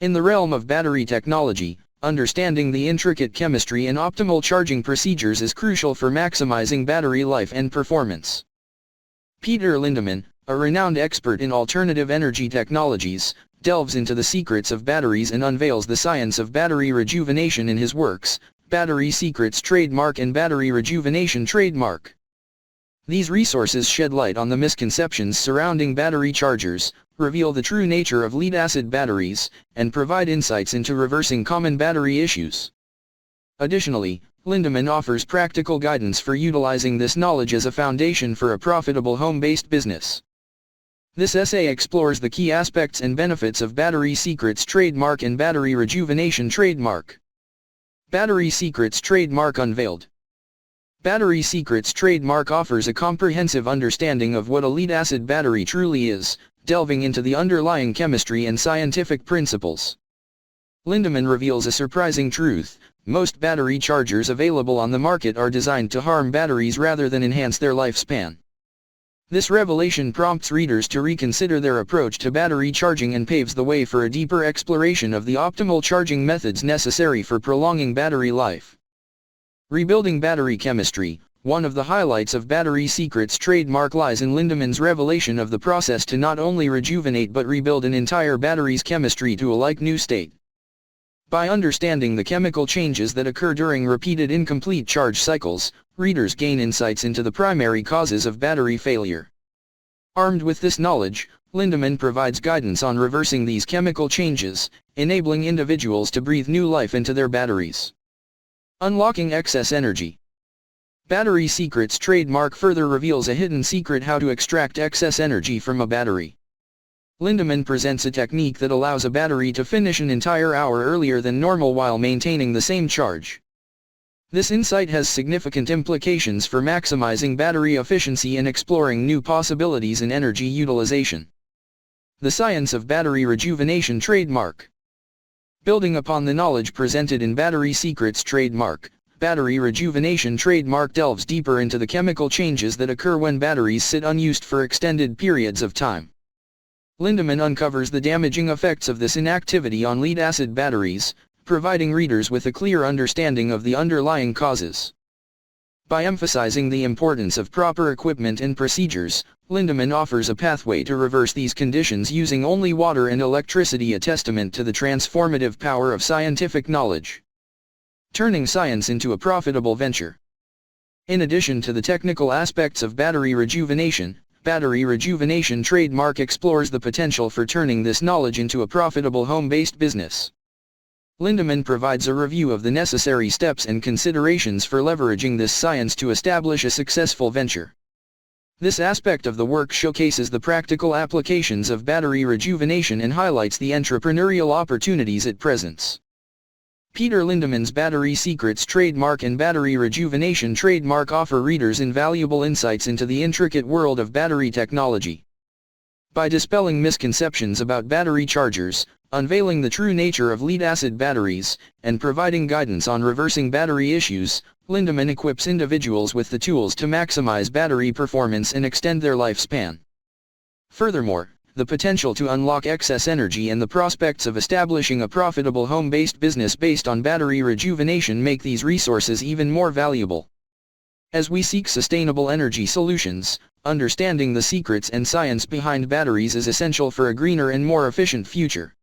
In the realm of battery technology, understanding the intricate chemistry and optimal charging procedures is crucial for maximizing battery life and performance. Peter Lindemann, a renowned expert in alternative energy technologies, delves into the secrets of batteries and unveils the science of battery rejuvenation in his works, Battery Secrets Trademark and Battery Rejuvenation Trademark. These resources shed light on the misconceptions surrounding battery chargers, reveal the true nature of lead-acid batteries, and provide insights into reversing common battery issues. Additionally, Lindemann offers practical guidance for utilizing this knowledge as a foundation for a profitable home-based business. This essay explores the key aspects and benefits of Battery Secrets Trademark and Battery Rejuvenation Trademark. Battery Secrets Trademark unveiled. Battery Secrets Trademark offers a comprehensive understanding of what a lead-acid battery truly is, delving into the underlying chemistry and scientific principles. Lindemann reveals a surprising truth: most battery chargers available on the market are designed to harm batteries rather than enhance their lifespan. This revelation prompts readers to reconsider their approach to battery charging and paves the way for a deeper exploration of the optimal charging methods necessary for prolonging battery life. Rebuilding battery chemistry. One of the highlights of Battery Secrets Trademark lies in Lindemann's revelation of the process to not only rejuvenate but rebuild an entire battery's chemistry to a like-new state. By understanding the chemical changes that occur during repeated incomplete charge cycles, readers gain insights into the primary causes of battery failure. Armed with this knowledge, Lindemann provides guidance on reversing these chemical changes, enabling individuals to breathe new life into their batteries. Unlocking excess energy. Battery Secrets Trademark further reveals a hidden secret: how to extract excess energy from a battery. Lindemann presents a technique that allows a battery to finish an entire hour earlier than normal while maintaining the same charge. This insight has significant implications for maximizing battery efficiency and exploring new possibilities in energy utilization. The science of battery rejuvenation trademark. Building upon the knowledge presented in Battery Secrets Trademark, Battery Rejuvenation Trademark delves deeper into the chemical changes that occur when batteries sit unused for extended periods of time. Lindemann uncovers the damaging effects of this inactivity on lead-acid batteries, providing readers with a clear understanding of the underlying causes. By emphasizing the importance of proper equipment and procedures, Lindemann offers a pathway to reverse these conditions using only water and electricity, a testament to the transformative power of scientific knowledge. Turning science into a profitable venture. In addition to the technical aspects of battery rejuvenation, Battery Rejuvenation Trademark explores the potential for turning this knowledge into a profitable home-based business. Lindemann provides a review of the necessary steps and considerations for leveraging this science to establish a successful venture. This aspect of the work showcases the practical applications of battery rejuvenation and highlights the entrepreneurial opportunities it presents. Peter Lindemann's Battery Secrets Trademark and Battery Rejuvenation Trademark offer readers invaluable insights into the intricate world of battery technology. By dispelling misconceptions about battery chargers, unveiling the true nature of lead-acid batteries, and providing guidance on reversing battery issues, Lindemann equips individuals with the tools to maximize battery performance and extend their lifespan. Furthermore, the potential to unlock excess energy and the prospects of establishing a profitable home-based business based on battery rejuvenation make these resources even more valuable. As we seek sustainable energy solutions, understanding the secrets and science behind batteries is essential for a greener and more efficient future.